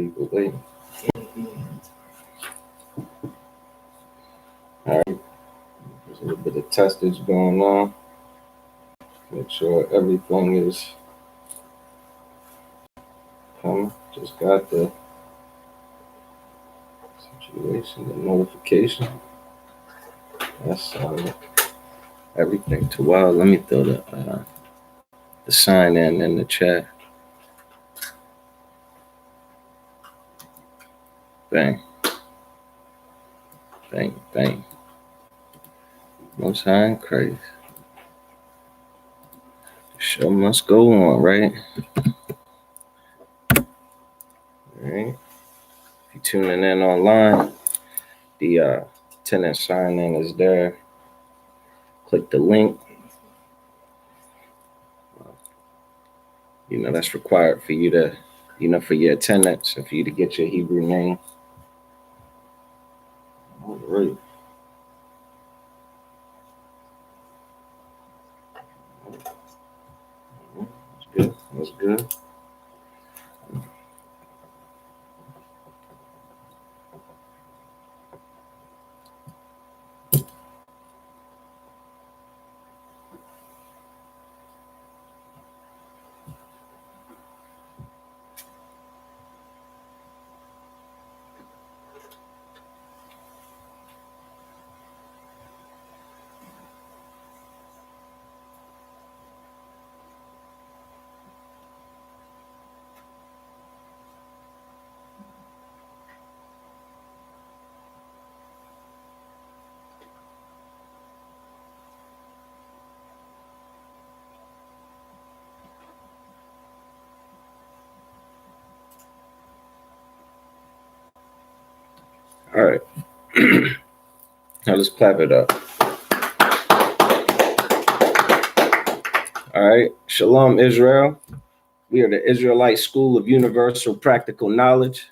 people waiting. All right, there's a little bit of testage going on. Make sure everything is coming. Just got the situation, the notification. That's everything too well. Let me throw the sign in the chat. Bang. Bang, bang. Most high and crazy. The show must go on, right? All right. If you're tuning in online, the tenant sign in is there. Click the link. You know, that's required for you to, you know, for your attendance and for you to get your Hebrew name. All right. That's good. That's good. All right. Now let's clap it up. All right. Shalom, Israel. We are the Israelite School of Universal Practical Knowledge.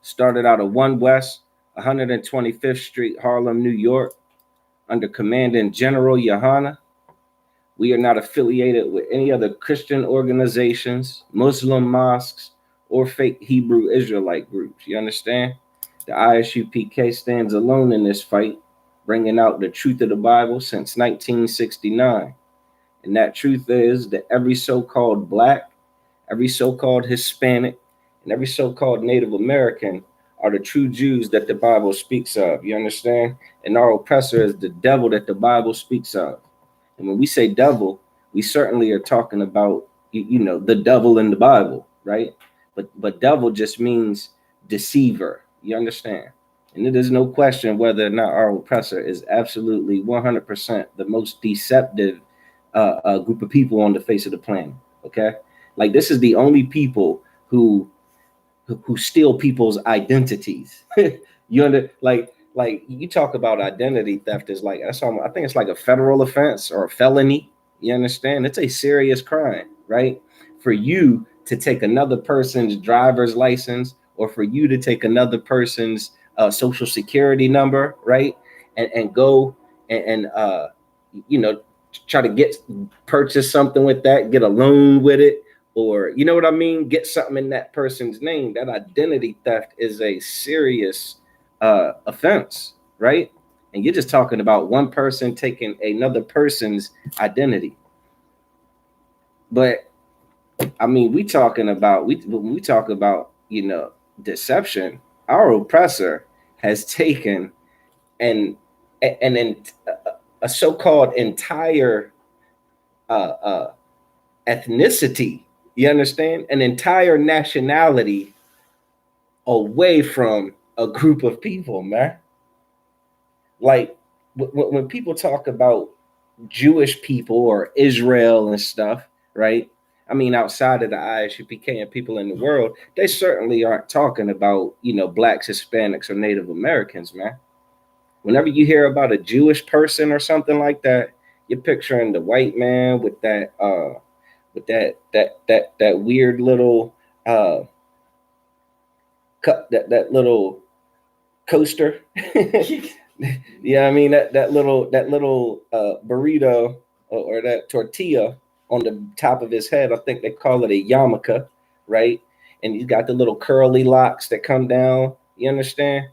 Started out of 1 West, 125th Street, Harlem, New York, under Commandant General Yohana. We are not affiliated with any other Christian organizations, Muslim mosques, or fake Hebrew Israelite groups. You understand? The ISUPK stands alone in this fight, bringing out the truth of the Bible since 1969. And that truth is that every so-called Black, every so-called Hispanic, and every so-called Native American are the true Jews that the Bible speaks of. You understand? And our oppressor is the devil that the Bible speaks of. And when we say devil, we certainly are talking about, you know, the devil in the Bible, right? But devil just means deceiver. You understand? And it is no question whether or not our oppressor is absolutely 100% the most deceptive group of people on the face of the planet. Okay, like this is the only people who steal people's identities. You under like you talk about identity theft is like that's almost, I think it's like a federal offense or a felony. You understand? It's a serious crime, right? For you to take another person's driver's license or for you to take another person's social security number, right? And go and you know, try to purchase something with that, get a loan with it, or you know what I mean, get something in that person's name. That identity theft is a serious offense, right? And you're just talking about one person taking another person's identity. But I mean, when we talk about, you know, deception, our oppressor has taken an a so-called entire ethnicity, you understand, an entire nationality away from a group of people, man. Like when people talk about Jewish people or Israel and stuff, right? I mean, outside of the ISUPK and people in the world, they certainly aren't talking about, you know, Blacks, Hispanics, or Native Americans, man. Whenever you hear about a Jewish person or something like that, you're picturing the white man with that weird little that little coaster. Yeah, I mean that little burrito or that tortilla on the top of his head. I think they call it a yarmulke, right? and he's got the little curly locks that come down. You understand?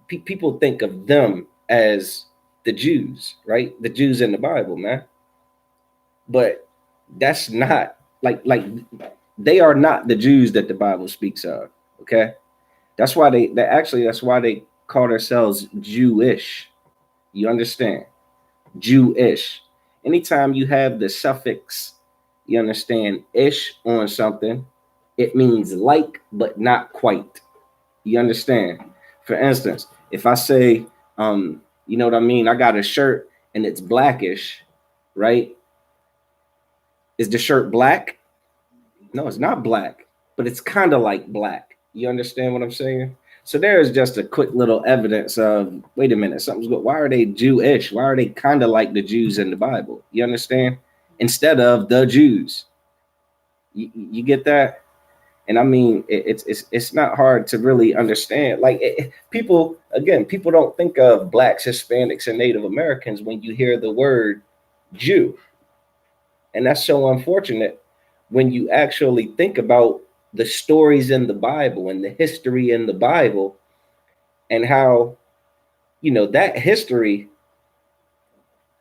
People think of them as the Jews, right? The Jews in the Bible, man. But that's not like they are not the Jews that the Bible speaks of. Okay, that's why that's why they call themselves Jewish. You understand? Jewish. Anytime you have the suffix, you understand, ish on something, it means like but not quite. You understand? For instance, if I say, you know what I mean, I got a shirt and it's blackish, right? Is the shirt black? No, it's not black, but it's kind of like black. You understand what I'm saying? So there is just a quick little evidence of, wait a minute, something's good. Why are they Jewish? Why are they kind of like the Jews in the Bible? You understand? Instead of the Jews. You get that? And I mean, it's not hard to really understand. Like people, again, people don't think of Blacks, Hispanics, and Native Americans when you hear the word Jew. And that's so unfortunate when you actually think about the stories in the Bible and the history in the Bible and how, you know, that history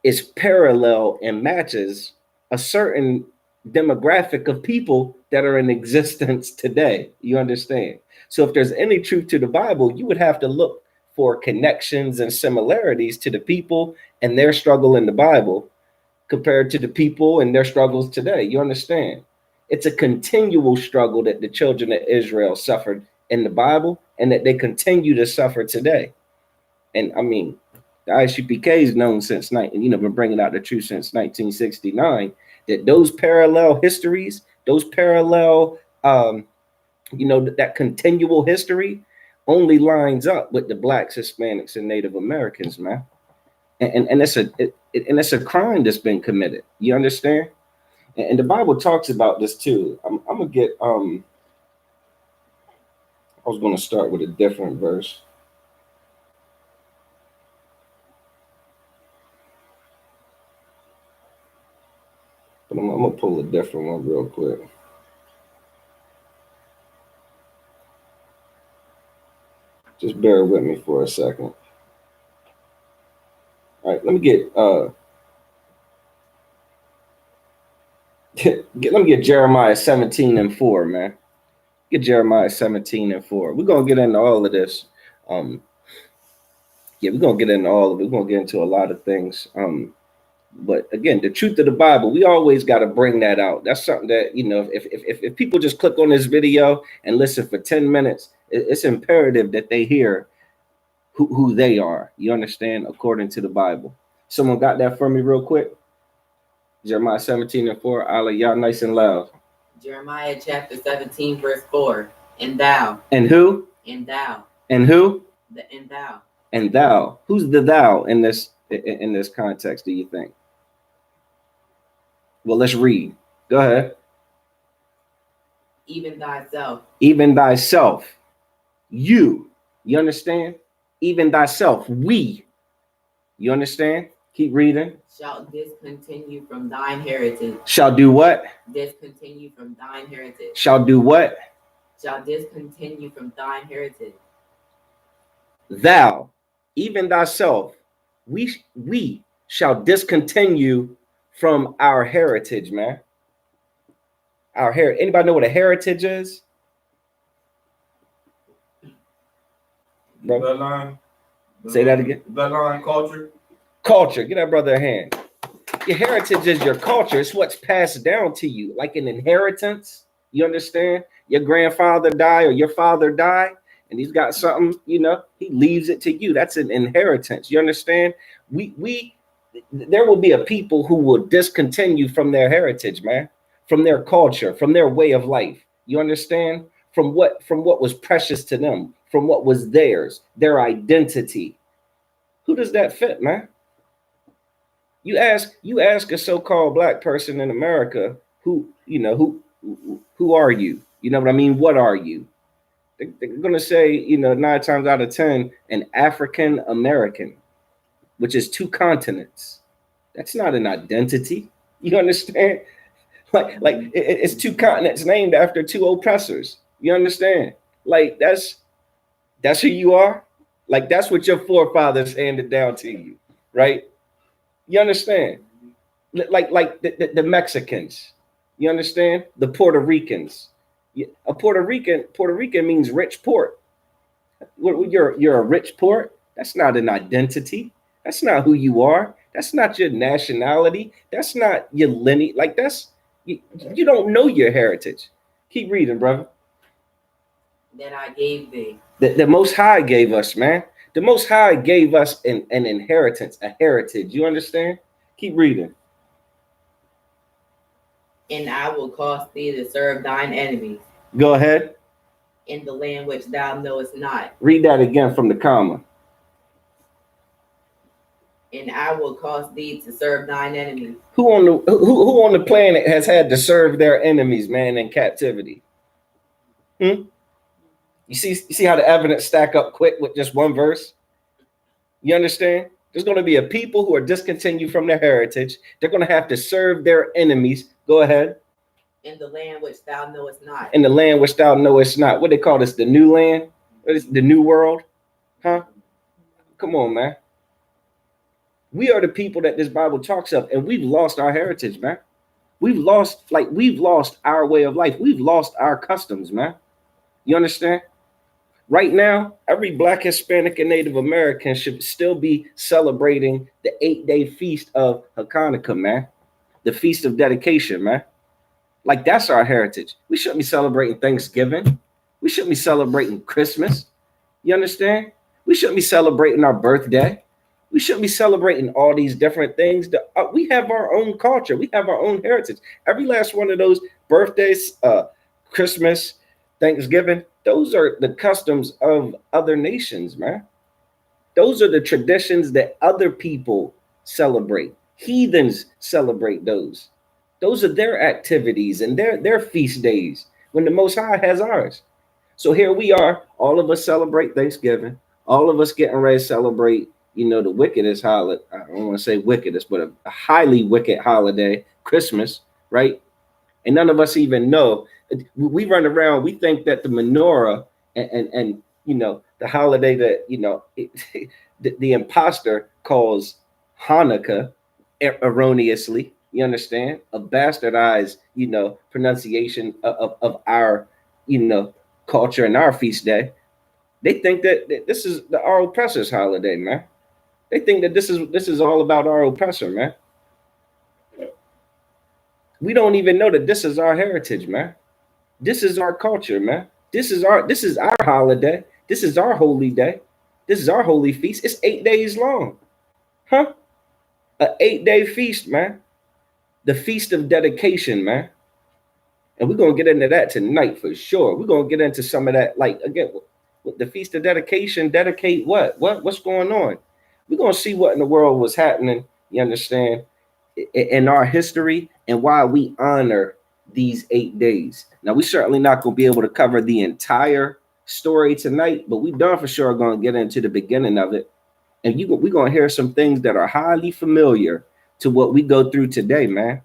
is parallel and matches a certain demographic of people that are in existence today. You understand? So if there's any truth to the Bible, you would have to look for connections and similarities to the people and their struggle in the Bible compared to the people and their struggles today. You understand? It's a continual struggle that the children of Israel suffered in the Bible and that they continue to suffer today. And I mean, the ISUPK is known since been bringing out the truth since 1969. That those parallel histories, those parallel, that continual history, only lines up with the Blacks, Hispanics, and Native Americans, man. And it's a crime that's been committed. You understand? And the Bible talks about this too. I'm gonna get. I was gonna start with a different verse. But I'm gonna pull a different one real quick. Just bear with me for a second. All right, let me get let me get Jeremiah 17:4, man. Get Jeremiah 17:4. We're gonna get into all of this. We're gonna get into all of it. We're gonna get into a lot of things. But again, the truth of the Bible, we always got to bring that out. That's something that, if people just click on this video and listen for 10 minutes, it's imperative that they hear who they are. You understand? According to the Bible. Someone got that for me real quick? Jeremiah 17:4. Allah, y'all nice and loud. Jeremiah chapter 17, verse 4. And thou. And who? And thou. And who? And thou. And thou. Who's the thou in this context, do you think? Well, let's read. Go ahead. Even thyself. Even thyself. You. You understand? Even thyself. We. You understand? Keep reading. Shall discontinue from thine heritage. Shall do what? Discontinue from thine heritage. Shall do what? Shall discontinue from thine heritage. Thou, even thyself, we shall discontinue from our heritage, man. Our heritage. Anybody know what a heritage is? Bloodline. Say that again. Bloodline culture. Culture. Get that brother a hand. Your heritage is your culture. It's what's passed down to you, like an inheritance. You understand? Your grandfather died or your father died, and he's got something, he leaves it to you. That's an inheritance. You understand? There will be a people who will discontinue from their heritage, man, from their culture, from their way of life. You understand? From what was precious to them, from what was theirs, their identity. Who does that fit, man? You ask a so-called black person in America who are you? You know what I mean? What are you? They're gonna say, 9 times out of 10, an African American, which is 2 continents. That's not an identity. You understand? It's two continents named after two oppressors. You understand? Like that's who you are. Like that's what your forefathers handed down to you, right? You understand? Like the Mexicans. You understand? The Puerto Ricans. A Puerto Rican means rich port. You're a rich port. That's not an identity. That's not who you are. That's not your nationality. That's not your lineage. Like you don't know your heritage. Keep reading, brother. That I gave thee. The Most High gave us, man. The Most High gave us an inheritance, a heritage. You understand? Keep reading. And I will cause thee to serve thine enemies Go ahead. in the land which thou knowest not. Read that again from the comma. And I will cause thee to serve thine enemies. Who on the planet has had to serve their enemies, man, in captivity? You see how the evidence stack up quick with just one verse? You understand? There's going to be a people who are discontinued from their heritage. They're going to have to serve their enemies. Go ahead. In the land which thou knowest not. In the land which thou knowest not. What they call this? The new land? What is the new world? Huh? Come on, man. We are the people that this Bible talks of, and we've lost our heritage, man. We've lost our way of life. We've lost our customs, man. You understand? Right now, every Black, Hispanic, and Native American should still be celebrating the 8-day feast of Hanukkah, man. The feast of dedication, man. Like that's our heritage. We shouldn't be celebrating Thanksgiving. We shouldn't be celebrating Christmas. You understand? We shouldn't be celebrating our birthday. We shouldn't be celebrating all these different things. We have our own culture. We have our own heritage. Every last one of those birthdays, Christmas, Thanksgiving, those are the customs of other nations, man. Those are the traditions that other people celebrate. Heathens celebrate those. Those are their activities and their feast days when the Most High has ours. So here we are, all of us celebrate Thanksgiving. All of us getting ready to celebrate, the wickedest holiday. I don't want to say wickedest, but a highly wicked holiday, Christmas, right? And none of us even know. We run around, we think that the menorah and the holiday that, the imposter calls Hanukkah erroneously, you understand? A bastardized, pronunciation of our, culture and our feast day. They think that this is our oppressor's holiday, man. They think that this is all about our oppressor, man. We don't even know that this is our heritage, man. This is our culture, man. This is our holiday. This is our holy day. This is our holy feast. It's 8 days long. Huh? An 8-day feast, man. The feast of dedication, man. And we're gonna get into that tonight for sure. We're gonna get into some of that, like again, with the feast of dedication, dedicate what? What's going on? We're gonna see what in the world was happening, you understand, in our history and why we honor these 8 days. Now, we certainly not gonna be able to cover the entire story tonight, but we darn for sure are gonna get into the beginning of it. And we're gonna hear some things that are highly familiar to what we go through today, man.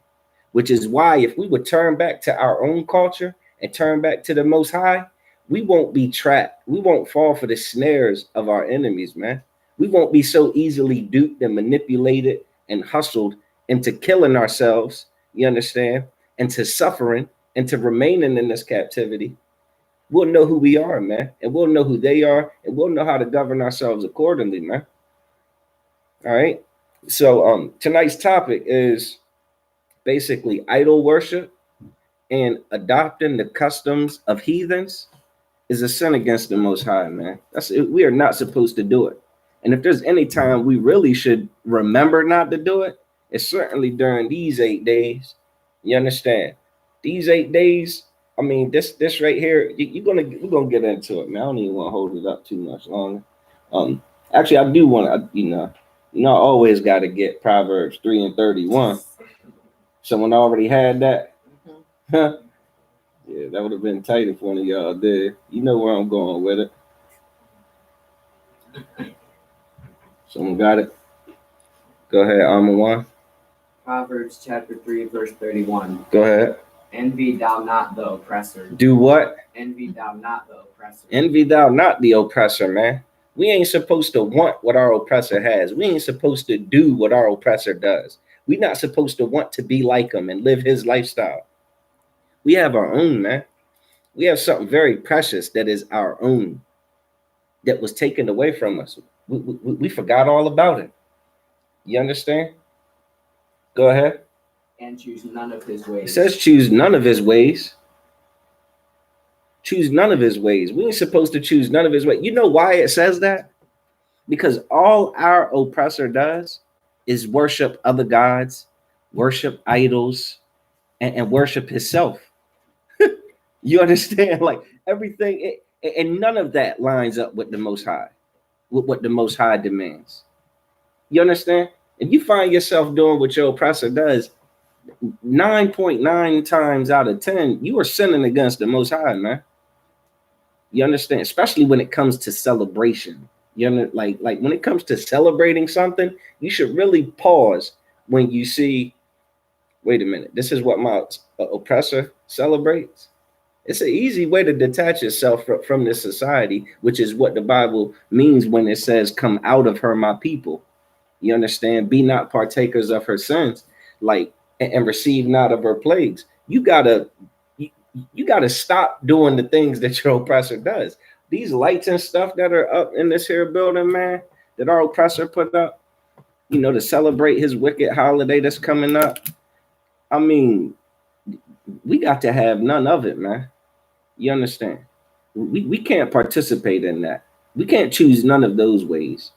Which is why if we would turn back to our own culture and turn back to the Most High, we won't be trapped. We won't fall for the snares of our enemies, man. We won't be so easily duped and manipulated and hustled into killing ourselves, you understand, and to suffering and to remaining in this captivity. We'll know who we are, man, and we'll know who they are, and we'll know how to govern ourselves accordingly, man. All right. So tonight's topic is basically idol worship and adopting the customs of heathens is a sin against the Most High, man. We are not supposed to do it. And if there's any time we really should remember not to do it, it's certainly during these 8 days. You understand? These 8 days, I mean, this right here, we're gonna get into it, man. I don't even want to hold it up too much longer. Actually, I do want to, I always got to get Proverbs 3:31. Someone already had that. Huh? Yeah, that would have been tight if one of y'all did. You know where I'm going with it. Someone got it? Go ahead, One. Proverbs chapter 3, verse 31. Go ahead. Envy thou not the oppressor. Do what? Envy thou not the oppressor. Envy thou not the oppressor, man. We ain't supposed to want what our oppressor has. We ain't supposed to do what our oppressor does. We're not supposed to want to be like him and live his lifestyle. We have our own, man. We have something very precious that is our own, that was taken away from us. We forgot all about it. You understand? Go ahead. And choose none of his ways. It says choose none of his ways. Choose none of his ways. We ain't supposed to choose none of his ways. You know why it says that? Because all our oppressor does is worship other gods, worship idols, and worship himself. You understand? Like everything, and none of that lines up with the Most High, with what the Most High demands. You understand? If you find yourself doing what your oppressor does, 9.9 times out of 10, you are sinning against the Most High, man. You understand? Especially when it comes to celebration. You know, like when it comes to celebrating something, you should really pause when you see, wait a minute, this is what my oppressor celebrates. It's an easy way to detach yourself from this society, which is what the Bible means when it says, come out of her, my people. You understand? Be not partakers of her sins, like, and receive not of her plagues. You gotta stop doing the things that your oppressor does. These lights and stuff that are up in this here building, man, that our oppressor put up, you know, to celebrate his wicked holiday that's coming up. I mean, we got to have none of it, man. You understand? We can't participate in that. We can't choose none of those ways.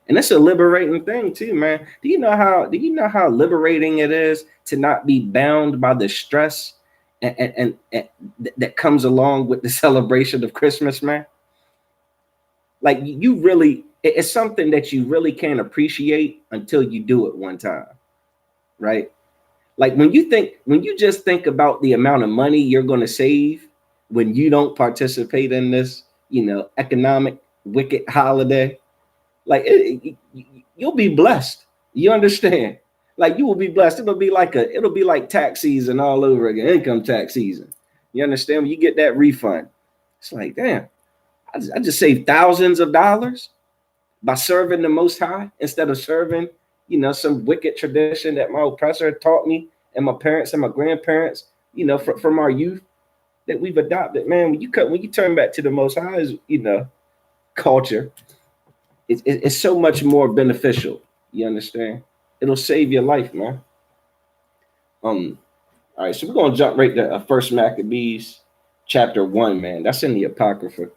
And that's a liberating thing too, man. Do you know how liberating it is to not be bound by the stress and that comes along with the celebration of Christmas, man? Like you really, it's something that you really can't appreciate until you do it one time, right? Like when you just think about the amount of money you're going to save when you don't participate in this, you know, economic wicked holiday, like you'll be blessed. You understand? Like you will be blessed. It'll be like tax season all over again, income tax season. You understand? When you get that refund, it's like, damn, I just saved thousands of dollars by serving the Most High instead of serving, you know, some wicked tradition that my oppressor taught me and my parents and my grandparents, you know, from our youth that we've adopted. Man, when you turn back to the Most High's, you know, culture, it's so much more beneficial. You understand? It'll save your life, man. All right, so we're gonna jump right to First Maccabees chapter 1, man. That's in the Apocrypha.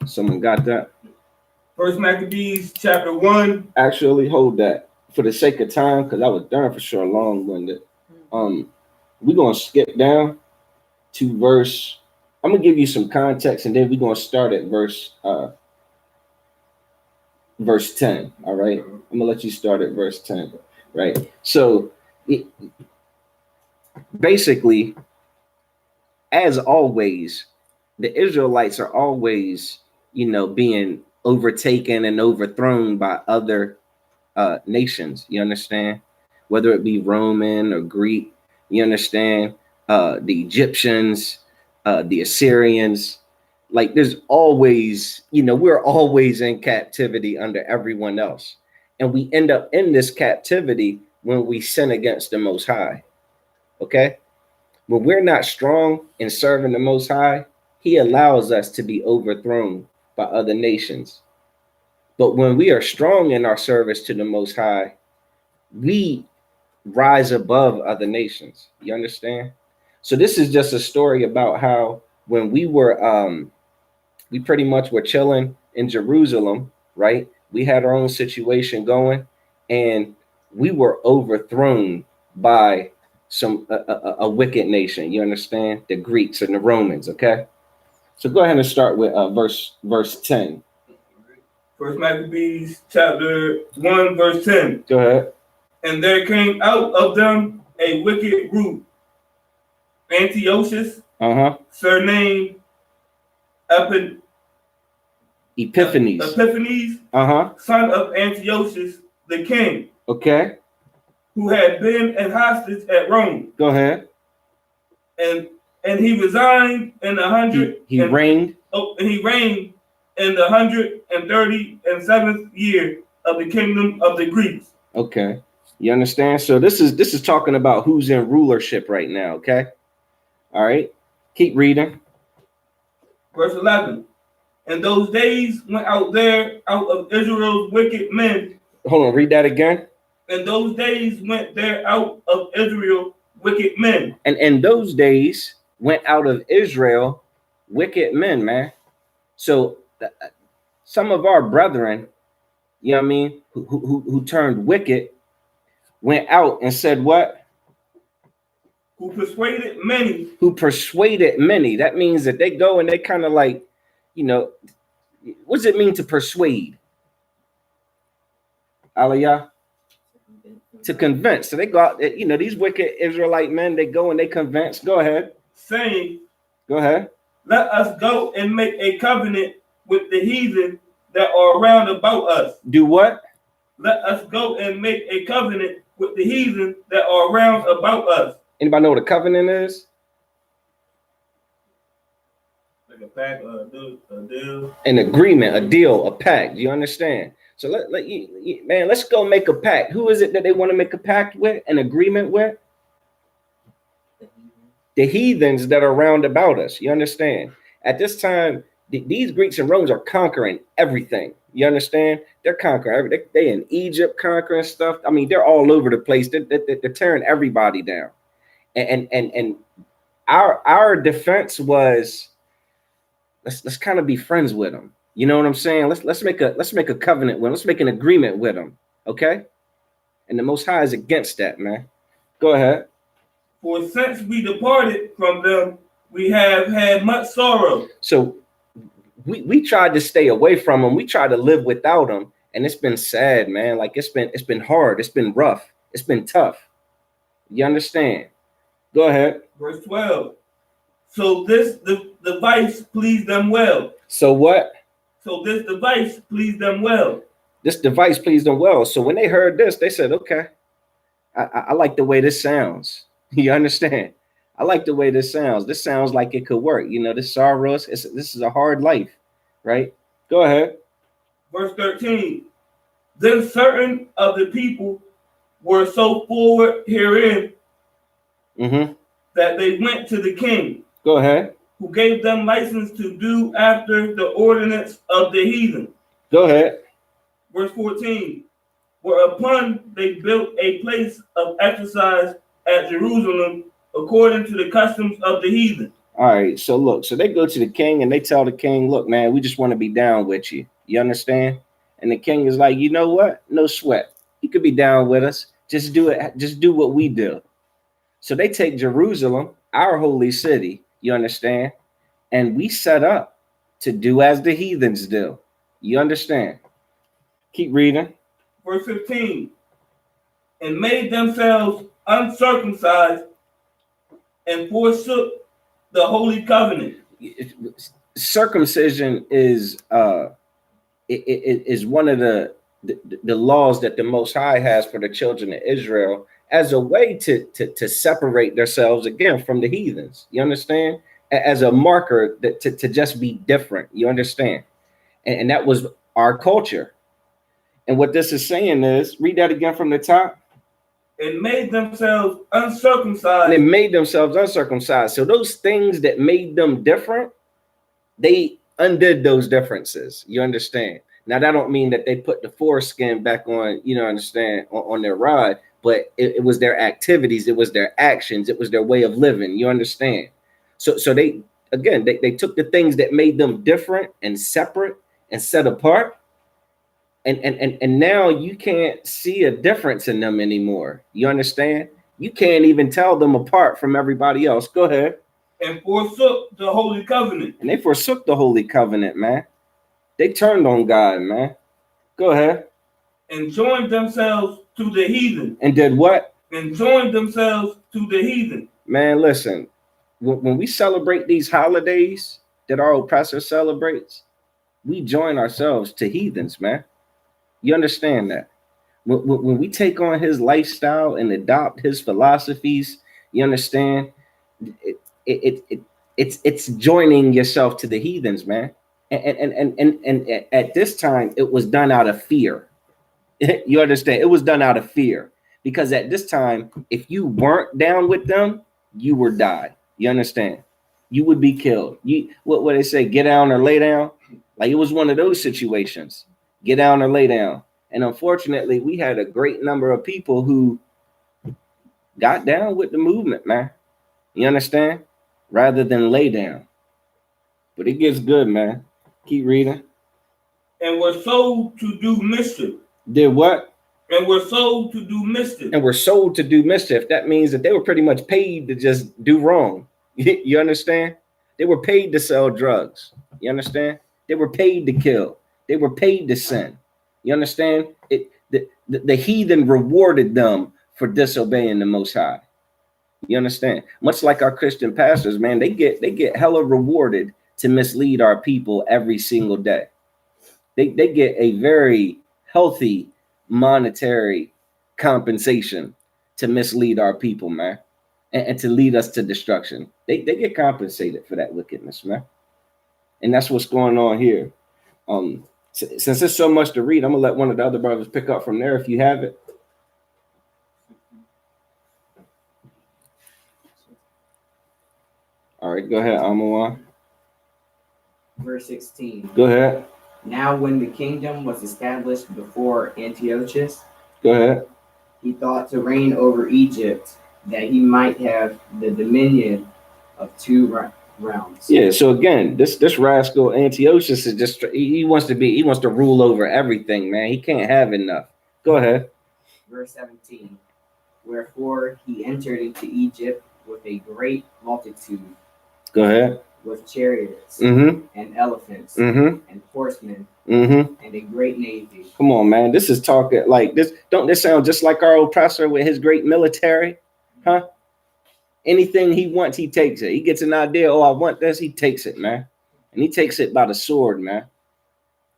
Someone got that? First Maccabees chapter 1. Actually, hold that for the sake of time, because I was darn for sure long-winded. We're gonna skip down to verse. I'm gonna give you some context, and then we're gonna start at verse 10. All right, I'm gonna let you start at verse 10. Right. So, basically, as always, the Israelites are always, you know, being overtaken and overthrown by other nations. You understand? Whether it be Roman or Greek, you understand? The Egyptians, the Assyrians. Like there's always, you know, we're always in captivity under everyone else. And we end up in this captivity when we sin against the Most High. Okay? When we're not strong in serving the Most High, he allows us to be overthrown by other nations. But when we are strong in our service to the Most High, we rise above other nations. You understand? So this is just a story about how when we were, we pretty much were chilling in Jerusalem, right? We had our own situation going, and we were overthrown by a wicked nation. You understand? The Greeks and the Romans. Okay, so go ahead and start with verse 10. First Maccabees chapter 1 verse 10. Go ahead. And there came out of them a wicked root, Antiochus, surnamed Epiphanes, son of Antiochus the king, Okay. who had been a hostage at Rome, Go ahead. and he resigned in the He reigned. he reigned in the 137th year of the kingdom of the Greeks. Okay. You understand? So this is talking about who's in rulership right now. Okay. All right. Keep reading. Verse 11. And those days went out of Israel's wicked men. Hold on. Read that again. And those days went there out of Israel wicked men. And in those days went out of Israel wicked men, man. So some of our brethren, you know what I mean, who turned wicked, went out and said what? Who persuaded many. Who persuaded many. That means that they go and they kind of like, you know, what does it mean to persuade? Aliyah? To convince. So they go out, you know, these wicked Israelite men, they go and they convince. Go ahead. Saying, go ahead. Let us go and make a covenant with the heathen that are round about us. Do what? Let us go and make a covenant with the heathen that are round about us. Anybody know what a covenant is? Like a pact, a deal. An agreement, a deal, a pact. Do you understand? So let's go make a pact. Who is it that they want to make a pact with, an agreement with? The heathens that are round about us. You understand? At this time, these Greeks and Romans are conquering everything. You understand? They're conquering everything. They in Egypt conquering stuff. I mean, they're all over the place. They're tearing everybody down. And our defense was let's kind of be friends with them. You know what I'm saying? Let's make a covenant with them. Let's make an agreement with them. Okay? And the Most High is against that, man. Go ahead. For since we departed from them, we have had much sorrow. So we tried to stay away from them. We tried to live without them, and it's been sad, man. Like it's been hard. It's been rough. It's been tough. You understand? Go ahead. Verse 12. So this device pleased them well. So what? So this device pleased them well. This device pleased them well. So when they heard this, they said, okay, I like the way this sounds. You understand? I like the way this sounds. This sounds like it could work. You know, this sorrows. This is a hard life, right? Go ahead. Verse 13. Then certain of the people were so forward herein that they went to the king. Go ahead. Who gave them license to do after the ordinance of the heathen. Go ahead. Verse 14. Whereupon they built a place of exercise at Jerusalem according to the customs of the heathen. All right, so look, so they go to the king and they tell the king, look, man, we just want to be down with you. You understand? And the king is like, you know what? No sweat. You could be down with us. Just do it. Just do what we do. So they take Jerusalem, our holy city, you understand? And we set up to do as the heathens do. You understand? Keep reading. Verse 15. And made themselves uncircumcised and forsook the holy covenant. Circumcision is one of the laws that the Most High has for the children of Israel as a way to separate themselves again from the heathens. You understand? As a marker that to just be different. You understand? And that was our culture. And what this is saying is, read that again from the top. And made themselves uncircumcised. And they made themselves uncircumcised. So those things that made them different, they undid those differences. You understand? Now, that don't mean that they put the foreskin back on, you know, understand, on their rod, but it was their activities. It was their actions. It was their way of living. You understand? So they, again, they took the things that made them different and separate and set apart. And now you can't see a difference in them anymore. You understand? You can't even tell them apart from everybody else. Go ahead. And forsook the holy covenant. And they forsook the holy covenant, man. They turned on God, man. Go ahead. And joined themselves to the heathen. And did what? And joined themselves to the heathen. Man, listen. When we celebrate these holidays that our oppressor celebrates, we join ourselves to heathens, man. You understand that? When we take on his lifestyle and adopt his philosophies, you understand, it's joining yourself to the heathens, man. And at this time, it was done out of fear. You understand? It was done out of fear because at this time, if you weren't down with them, you were die. You understand? You would be killed. What they say, get down or lay down. Like it was one of those situations. Get down or lay down. And unfortunately, we had a great number of people who got down with the movement, man. You understand? Rather than lay down. But it gets good, man. Keep reading. And were sold to do mischief. Did what? And were sold to do mischief. And were sold to do mischief. That means that they were pretty much paid to just do wrong. You understand? They were paid to sell drugs. You understand? They were paid to kill. They were paid to sin. You understand? The heathen rewarded them for disobeying the Most High. You understand? Much like our Christian pastors, man, they get hella rewarded to mislead our people every single day. They get a very healthy monetary compensation to mislead our people, man, and to lead us to destruction. They get compensated for that wickedness, man. And that's what's going on here. Since there's so much to read, I'm gonna let one of the other brothers pick up from there if you have it. All right, go ahead, Amawan. Verse 16. Go ahead. Now when the kingdom was established before Antiochus, Go ahead. he thought to reign over Egypt, that he might have the dominion of two realms. Yeah. So again, this rascal Antiochus is just he wants to rule over everything, man. He can't have enough. Go ahead. Verse 17. Wherefore he entered into Egypt with a great multitude, Go ahead. with chariots Mm-hmm. and elephants Mm-hmm. and horsemen Mm-hmm. and a great navy. Come on, man. This is talking like this. Don't this sound just like our oppressor with his great military? Huh? Anything he wants, he takes it. He gets an idea. Oh, I want this. He takes it, man. And he takes it by the sword, man.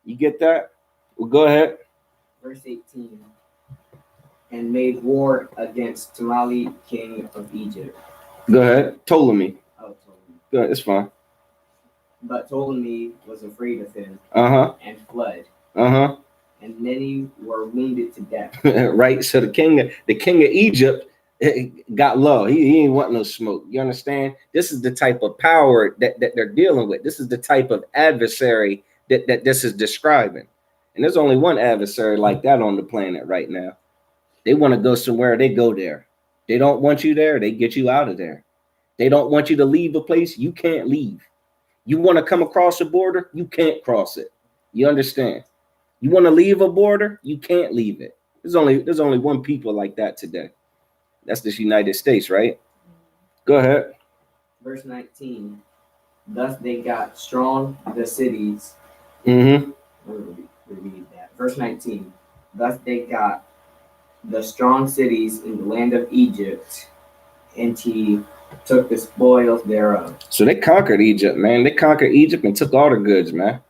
You get that? Well, go ahead. Verse 18. And made war against Tamali, king of Egypt. Go ahead. Ptolemy. Oh, Ptolemy. Go ahead. It's fine. But Ptolemy was afraid of him Uh-huh. and fled, Uh-huh. and many were wounded to death. Right. So the king of Egypt got low. He ain't want no smoke. You understand? This is the type of power that they're dealing with. This is the type of adversary that this is describing. And there's only one adversary like that on the planet right now. They want to go somewhere, they go there. They don't want you there, they get you out of there. They don't want you to leave a place, you can't leave. You want to come across a border, you can't cross it. You understand? You want to leave a border, you can't leave it. There's only one people like that today. That's this United States, right? Go ahead. Verse 19. Thus they got strong the cities. Mm-hmm. Read that. Verse 19. Thus they got the strong cities in the land of Egypt, and he took the spoils thereof. So they conquered Egypt, man. They conquered Egypt and took all the goods, man.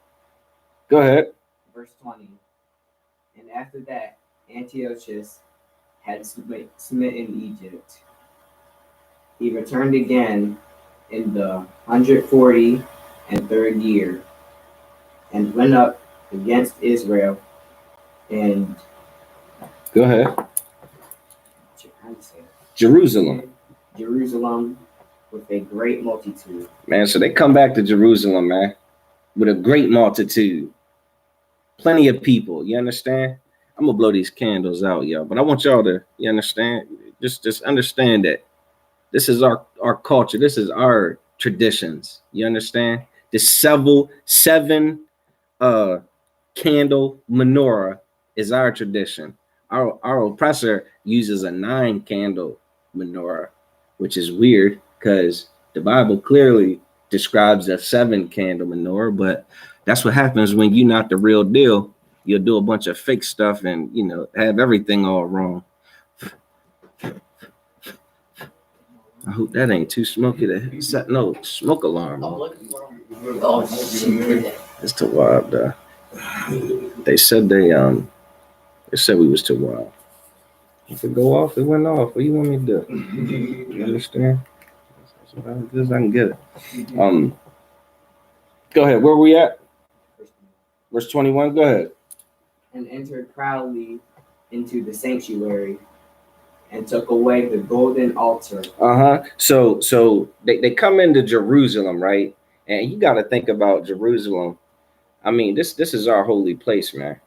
Go ahead. Verse 20. And after that, Antiochus had smitten Egypt. He returned again in the 143rd year, and went up against Israel, and Go ahead. Jerusalem. Jerusalem with a great multitude. Man, so they come back to Jerusalem, man, with a great multitude. Plenty of people, you understand? I'm gonna blow these candles out, y'all. But I want y'all to, you understand? Just understand that this is our culture. This is our traditions. You understand? The seven candle menorah is our tradition. Our oppressor uses a 9 candle menorah, which is weird because the Bible clearly describes a 7 candle menorah, but that's what happens when you're not the real deal. You'll do a bunch of fake stuff and, you know, have everything all wrong. I hope that ain't too smoky to set no smoke alarm. Oh, shit. It's too wild, though. They said they It said we was too wild. If it go off, it went off. What do you want me to do? You understand? That's about as good as I can get it. Go ahead. Where we at? Verse 21. Go ahead. And entered proudly into the sanctuary and took away the golden altar. So they come into Jerusalem, right? And you got to think about Jerusalem. I mean, this is our holy place, man.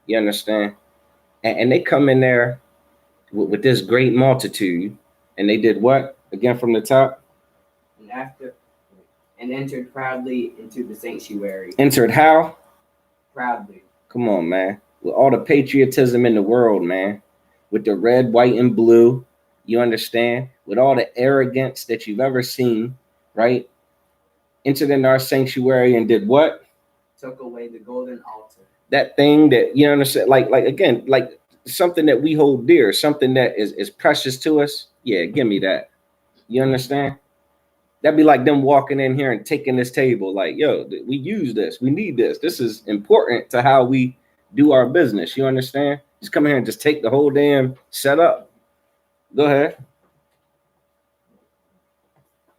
You understand? And they come in there with this great multitude, and they did what? Again from the top. And entered proudly into the sanctuary. Entered how? Proudly. Come on, man. With all the patriotism in the world, man. With the red, white, and blue. You understand? With all the arrogance that you've ever seen, right? Entered in our sanctuary and did what? Took away the golden altar. That thing that, you understand, like again, like something that we hold dear, something that is precious to us. Yeah, give me that. You understand? That'd be like them walking in here and taking this table, like, yo, we use this, we need this. This is important to how we do our business. You understand? Just come here and just take the whole damn setup. Go ahead.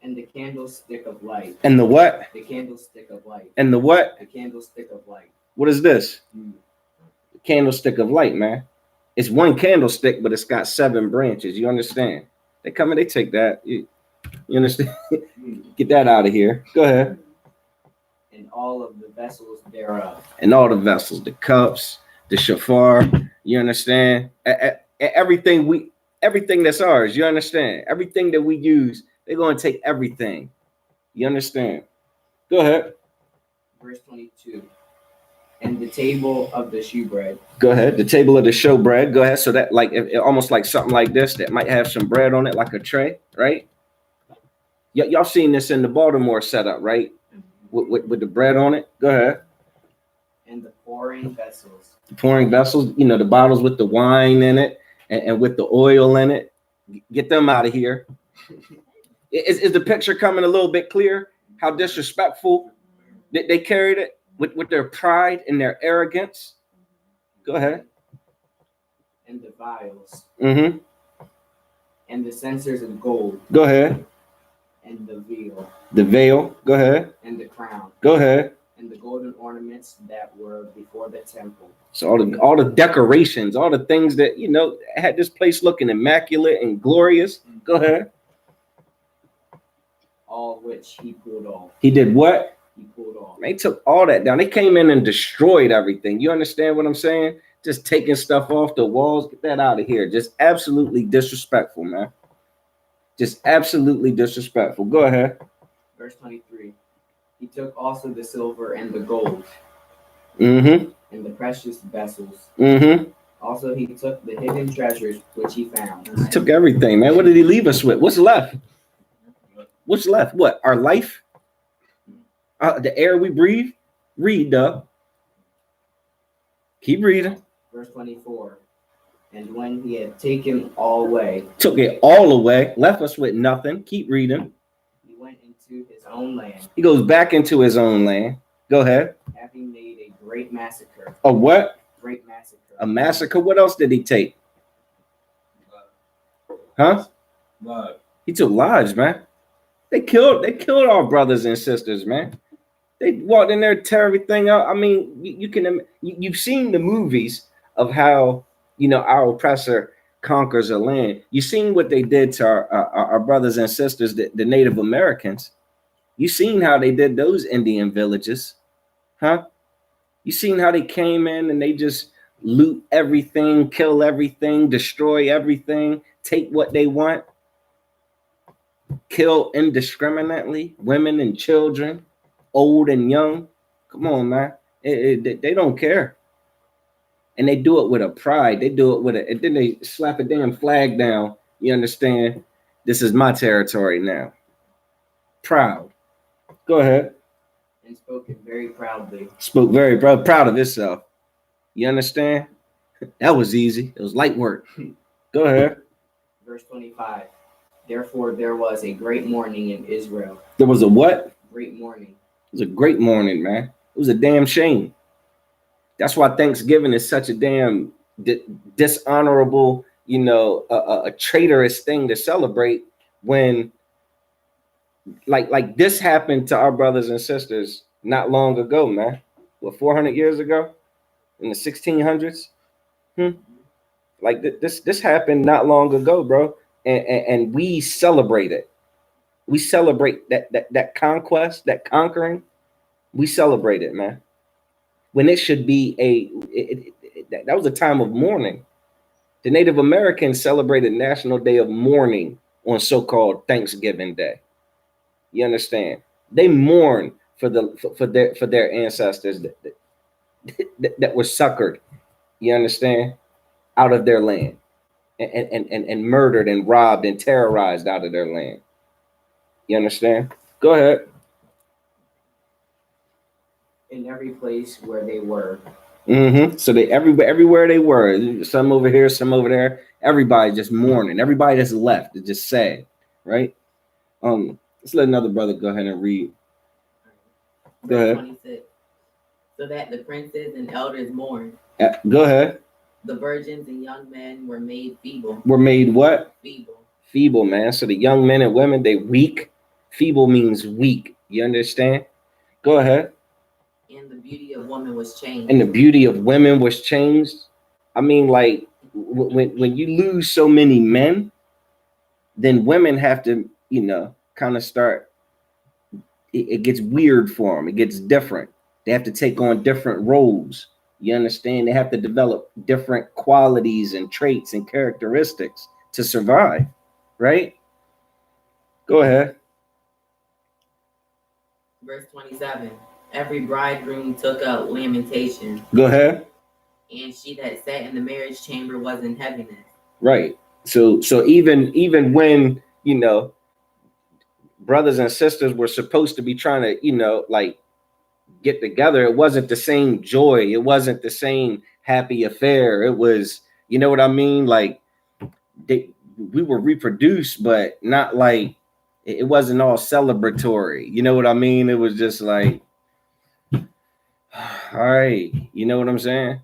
And the candlestick of light. And the what? The candlestick of light. And the what? The candlestick of light. What is this? The candlestick of light, man. It's one candlestick, but it's got 7 branches. You understand? They come and they take that. You understand? Get that out of here. Go ahead. And all of the vessels thereof. And all the vessels, the cups, the shofar. You understand? Everything that's ours. You understand? Everything that we use, they're going to take everything. You understand? Go ahead. Verse 22. And the table of the shewbread. Go ahead. The table of the showbread. Go ahead. So that like almost like something like this that might have some bread on it, like a tray, right? Y'all seen this in the Baltimore setup, right? With the bread on it. Go ahead. And the pouring vessels. The pouring vessels, you know, the bottles with the wine in it and with the oil in it. Get them out of here. Is the picture coming a little bit clear? How disrespectful they carried it with their pride and their arrogance. Go ahead. And the vials. Mm-hmm. And the censers of gold. Go ahead. And the veil. The veil. Go ahead. And the crown. Go ahead. And the golden ornaments that were before the temple. So all the decorations, all the things that, you know, had this place looking immaculate and glorious. Go ahead. All which he pulled off. He did what? He pulled off. They took all that down. They came in and destroyed everything. You understand what I'm saying? Just taking stuff off the walls. Get that out of here. Just absolutely disrespectful, man. Just absolutely disrespectful. Go ahead. Verse 23. He took also the silver and the gold. Mm-hmm. And the precious vessels. Mm-hmm. Also he took the hidden treasures which he found. He took everything, man. What did he leave us with? What's left? What's left? What? Our life? The air we breathe? Read, though. Keep reading. Verse 24. And when he had taken all away. Took it all away. Left us with nothing. Keep reading. He went into his own land. He goes back into his own land. Go ahead. Having made a great massacre. A what? Great massacre. A massacre. What else did he take? Huh? Live. He took lives, man. They killed our brothers and sisters, man. They walked in there, tear everything up. I mean, you've seen the movies of how, you know, our oppressor conquers a land. You've seen what they did to our brothers and sisters, the Native Americans. You've seen how they did those Indian villages, huh? You've seen how they came in and they just loot everything, kill everything, destroy everything, take what they want. Kill indiscriminately, women and children, old and young. Come on, man. They don't care. And they do it with a pride. They do it with it. And then they slap a damn flag down. You understand? This is my territory now. Proud. Go ahead. And spoke it very proudly. Spoke very proud of itself. You understand? That was easy. It was light work. Go ahead. Verse 25. Therefore, there was a great mourning in Israel. There was a what? Great mourning. It was a great mourning, man. It was a damn shame. That's why Thanksgiving is such a damn dishonorable, a traitorous thing to celebrate when like this happened to our brothers and sisters not long ago, man. What, 400 years ago in the 1600s? Like this happened not long ago, bro. And we celebrate it. We celebrate that conquest, that conquering. We celebrate it, man. When it should be that was a time of mourning. The Native Americans celebrated National Day of Mourning on so-called Thanksgiving Day. You understand? They mourn for their ancestors that were suckered. You understand? Out of their land and murdered and robbed and terrorized out of their land. You understand? Go ahead. In every place where they were. So they everywhere they were, some over here, some over there. Everybody just mourning. Everybody that's left is just sad, right? Let's let another brother go ahead and read. Go ahead. 26. So that the princes and elders mourned. Go ahead. The virgins and young men were made feeble. Were made what? Feeble. Feeble, man. So the young men and women, they weak. Feeble means weak. You understand? Go ahead. And the beauty of women was changed. And the beauty of women was changed. I mean, like when you lose so many men, then women have to, kind of start. It gets weird for them. It gets different. They have to take on different roles. You understand? They have to develop different qualities and traits and characteristics to survive, right? Go ahead. Verse 27. Every bridegroom took up lamentation. Go ahead. And she that sat in the marriage chamber was in heaviness. Right. So even when, brothers and sisters were supposed to be trying to, like get together, it wasn't the same joy. It wasn't the same happy affair. It was, you know what I mean? Like we were reproduced, but not like it wasn't all celebratory. You know what I mean? It was just like, all right, you know what I'm saying?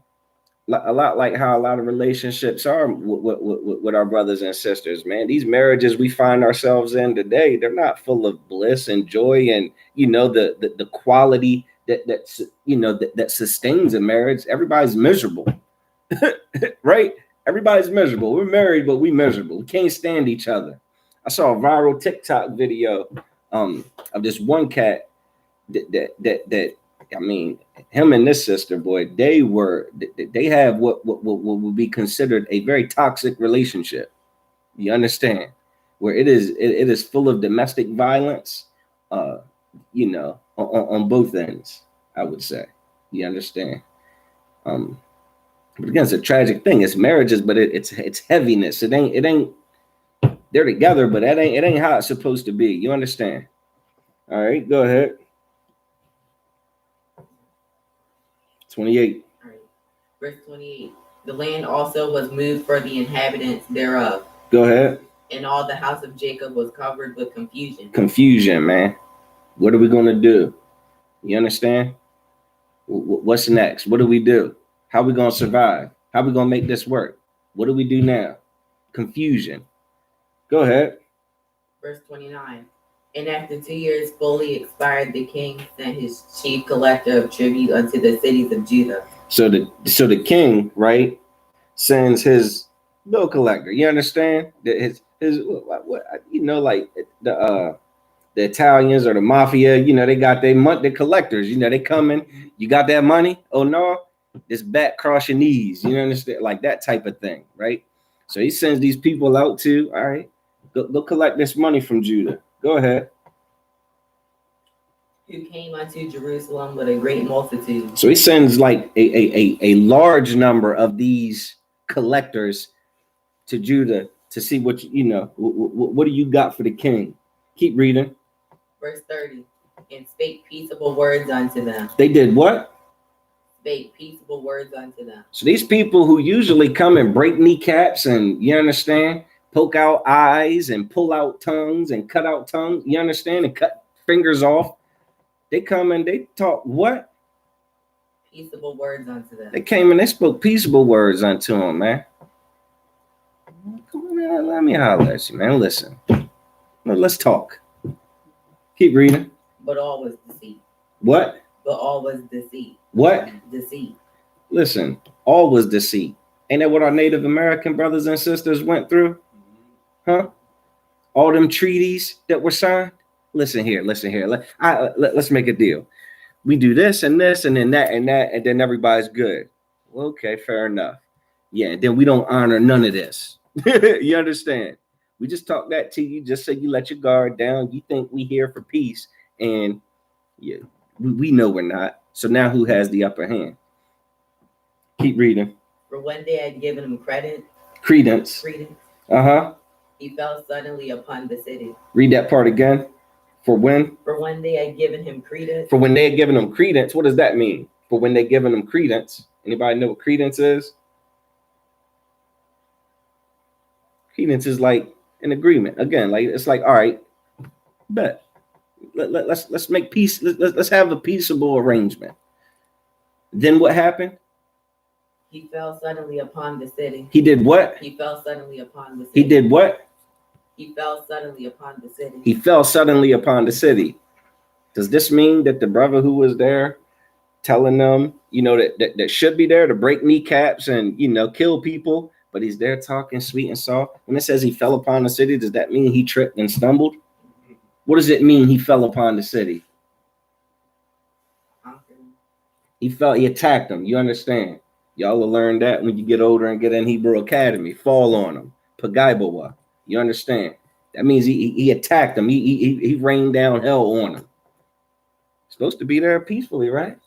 A lot like how a lot of relationships are with our brothers and sisters, man. These marriages we find ourselves in today, they're not full of bliss and joy and, the quality that sustains a marriage. Everybody's miserable, right? Everybody's miserable. We're married, but we miserable. We can't stand each other. I saw a viral TikTok video of this one cat that I mean, him and this sister, boy, they have what would be considered a very toxic relationship. You understand? Where it is full of domestic violence, on both ends, I would say. You understand? But again, it's a tragic thing. It's marriages, but it's heaviness. It ain't they're together, but it ain't how it's supposed to be. You understand? All right, go ahead. 28. All right. Verse 28. The land also was moved for the inhabitants thereof. Go ahead. And all the house of Jacob was covered with confusion. Confusion, man. What are we going to do? You understand? What's next? What do we do? How are we going to survive? How are we going to make this work? What do we do now? Confusion. Go ahead. Verse 29. And after 2 years fully expired, the king sent his chief collector of tribute unto the cities of Judah. So the king, right, sends his bill collector. You understand? His like the Italians or the mafia. They got their collectors. They coming. You got that money? Oh no, this back cross your knees. You understand? Like that type of thing, right? So he sends these people out to, all right, go collect this money from Judah. Go ahead. Who came unto Jerusalem with a great multitude. So he sends like a large number of these collectors to Judah to see what what do you got for the king? Keep reading. Verse 30. And spake peaceable words unto them. They did what? Spake peaceable words unto them. So these people who usually come and break kneecaps and, you understand, poke out eyes and pull out tongues and cut out tongues, you understand, and cut fingers off. They come and they talk what? Peaceable words unto them. They came and they spoke peaceable words unto him, man. Come on, man. Let me holler at you, man. Listen. Let's talk. Keep reading. But all was deceit. What? But all was deceit. What? Deceit. Listen, all was deceit. Ain't that what our Native American brothers and sisters went through? Huh? All them treaties that were signed? Listen here. Let's make a deal. We do this and this and then that and that, and then everybody's good. Well, okay, fair enough. Yeah, and then we don't honor none of this. You understand? We just talk that to you just so you let your guard down. You think we here for peace, and yeah, we know we're not. So now who has the upper hand? Keep reading. For when they had given him Credence. Uh-huh. He fell suddenly upon the city. Read that part again. For when? For when they had given him credence. For when they had given him credence. What does that mean? For when they given him credence. Anybody know what credence is? Credence is like an agreement. Again, like it's like, all right, bet. Let's make peace. Let's have a peaceable arrangement. Then what happened? He fell suddenly upon the city. He did what? He fell suddenly upon the city. He did what? He fell suddenly upon the city. He fell suddenly upon the city. Does this mean that the brother who was there telling them, that should be there to break kneecaps and, kill people, but he's there talking sweet and soft? When it says he fell upon the city, does that mean he tripped and stumbled? What does it mean he fell upon the city? He attacked them. You understand? Y'all will learn that when you get older and get in Hebrew Academy. Fall on them. Pagaibawa. You understand? That means he attacked them. He rained down hell on them. Supposed to be there peacefully, right?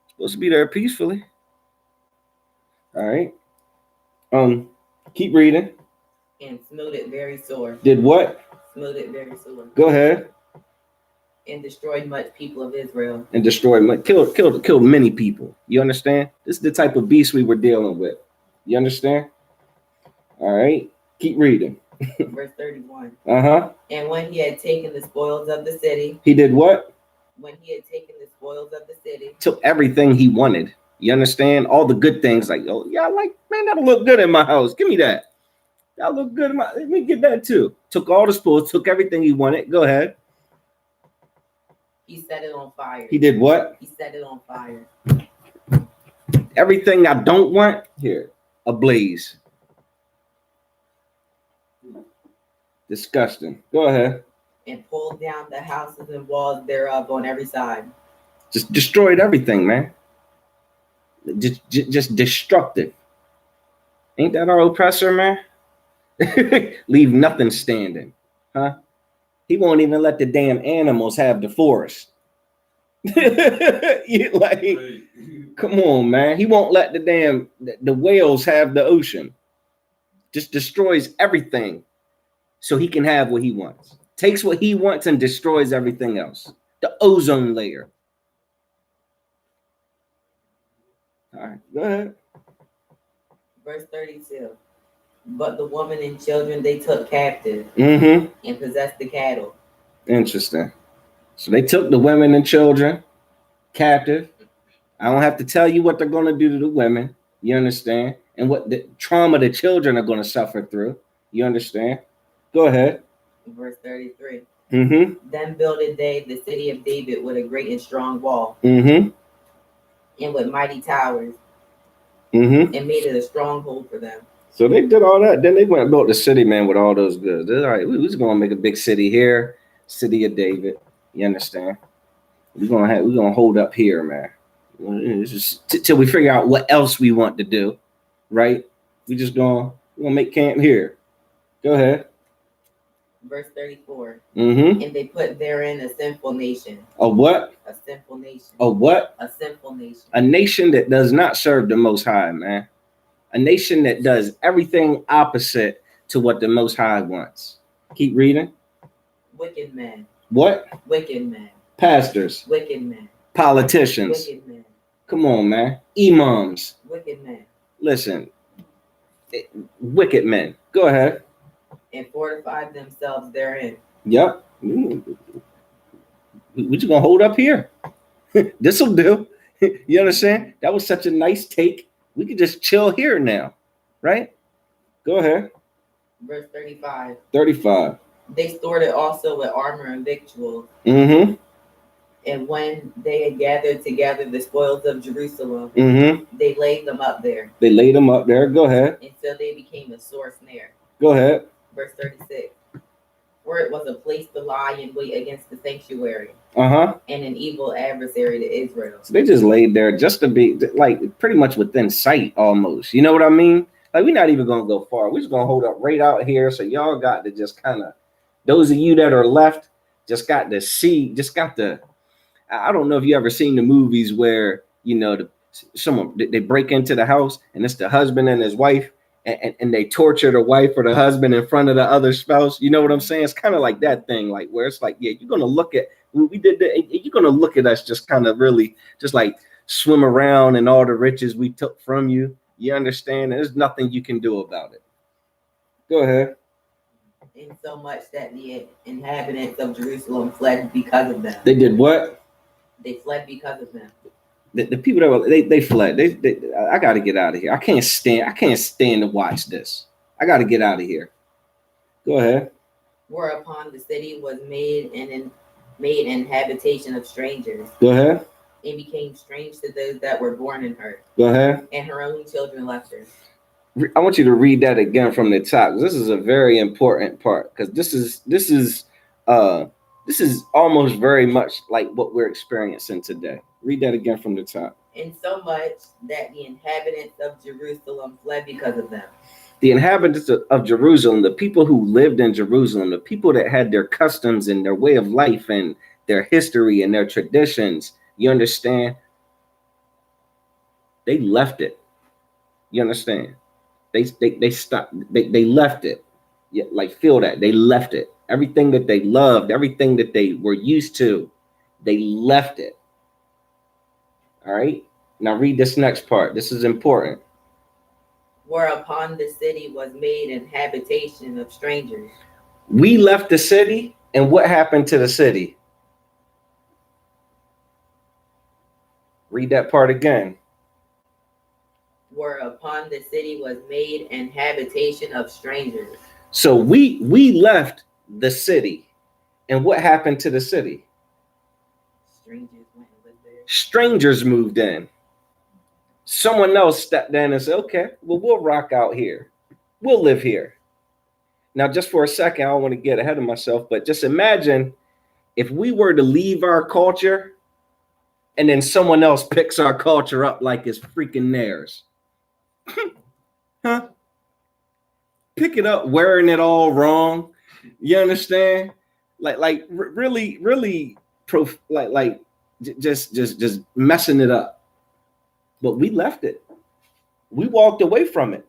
Supposed to be there peacefully. All right. Keep reading. And smote it very sore. Did what? Smote it very sore. Go ahead. And destroyed much people of Israel. And killed many people. You understand? This is the type of beast we were dealing with. You understand? All right. Keep reading. Verse 31. Uh-huh. And when he had taken the spoils of the city. He did what? When he had taken the spoils of the city. Took everything he wanted. You understand? All the good things, like, oh, yeah, man, that'll look good in my house. Give me that. That'll look good in my, let me get that too. Took all the spoils, took everything he wanted. Go ahead. He set it on fire. He did what? He set it on fire. Everything I don't want, here, ablaze. Disgusting. Go ahead. And pulled down the houses and walls thereof on every side. Just destroyed everything, man. Just destructive. Ain't that our oppressor, man? Leave nothing standing, huh? He won't even let the damn animals have the forest. Come on, man. He won't let the whales have the ocean. Just destroys everything so he can have what he wants. Takes what he wants and destroys everything else. The ozone layer. All right, go ahead. Verse 32. But the woman and children they took captive and possessed the cattle. Interesting. So they took the women and children captive. I don't have to tell you what they're going to do to the women. You understand? And what the trauma the children are going to suffer through. You understand? Go ahead. Verse 33. Then builded they the city of David with a great and strong wall. And with mighty towers. And made it a stronghold for them. So they did all that. Then they went and built the city, man, with all those goods. They're all right, we're just gonna make a big city here, city of David. You understand? We're gonna hold up here, man. It's just till we figure out what else we want to do, right? We're gonna make camp here. Go ahead. Verse 34. And they put therein a sinful nation. A what? A sinful nation. A what? A sinful nation. A nation that does not serve the Most High, man. A nation that does everything opposite to what the Most High wants. Keep reading. Wicked men. What? Wicked men. Pastors. Wicked men. Politicians. Wicked men. Come on, man. Imams. Wicked men. Listen. Wicked men. Go ahead. And fortified themselves therein. Yep. We just gonna hold up here. This'll do. You understand? That was such a nice take. We could just chill here now, right? Go ahead. Verse 35. 35. They stored it also with armor and victuals. Mm-hmm. And when they had gathered together the spoils of Jerusalem, they laid them up there. They laid them up there. Go ahead. Until they became a sore snare. Go ahead. Verse 36. For it was a place to lie in wait against the sanctuary. And an evil adversary to Israel. So they just laid there just to be like pretty much within sight almost. You know what I mean? Like we're not even gonna go far. We're just gonna hold up right out here. So y'all got to just kind of, those of you that are left, just got to see, just got to. I don't know if you ever seen the movies where, you know, someone they break into the house and it's the husband and his wife and they torture the wife or the husband in front of the other spouse. You know what I'm saying? It's kind of like that thing, like where it's like, yeah, you're gonna look at we did that. You're gonna look at us just kind of really just like swim around in all the riches we took from you. You understand? There's nothing you can do about it. Go ahead. In so much that the inhabitants of Jerusalem fled because of them. They did what? They fled because of them. The people that were they fled. I got to get out of here. I can't stand to watch this. I got to get out of here. Go ahead. Whereupon the city was made an habitation of strangers. Go ahead. And became strange to those that were born in her. Go ahead. And her only children left her. I want you to read that again from the top. This is a very important part because this is almost very much like what we're experiencing today. Read that again from the top. In so much that the inhabitants of Jerusalem fled because of them. The inhabitants of Jerusalem, the people who lived in Jerusalem, the people that had their customs and their way of life and their history and their traditions, you understand? They left it. You understand? They stopped. They left it. Yeah, like feel that. They left it. Everything that they loved, everything that they were used to, they left it. All right. Now read this next part. This is important. Whereupon the city was made an habitation of strangers. We left the city, and what happened to the city? Read that part again. Whereupon the city was made an habitation of strangers. So we left the city, and what happened to the city? Strangers went and lived there. Strangers moved in. Someone else stepped in and said, okay, well, we'll rock out here. We'll live here. Now, just for a second, I don't want to get ahead of myself, but just imagine if we were to leave our culture and then someone else picks our culture up like it's freaking theirs. Huh? Pick it up wearing it all wrong. You understand? Like really just messing it up. But we left it. We walked away from it.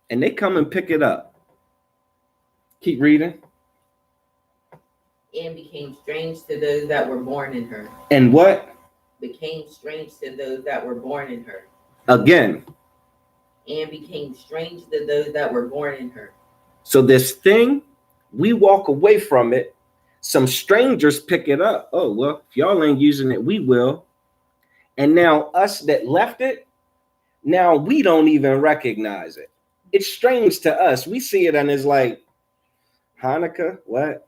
And they come and pick it up. Keep reading. And became strange to those that were born in her. And what? Became strange to those that were born in her. Again. And became strange to those that were born in her. So this thing, we walk away from it. Some strangers pick it up. Oh, well, if y'all ain't using it, we will. And now us that left it, now we don't even recognize it. It's strange to us. We see it and it's like, Hanukkah, what?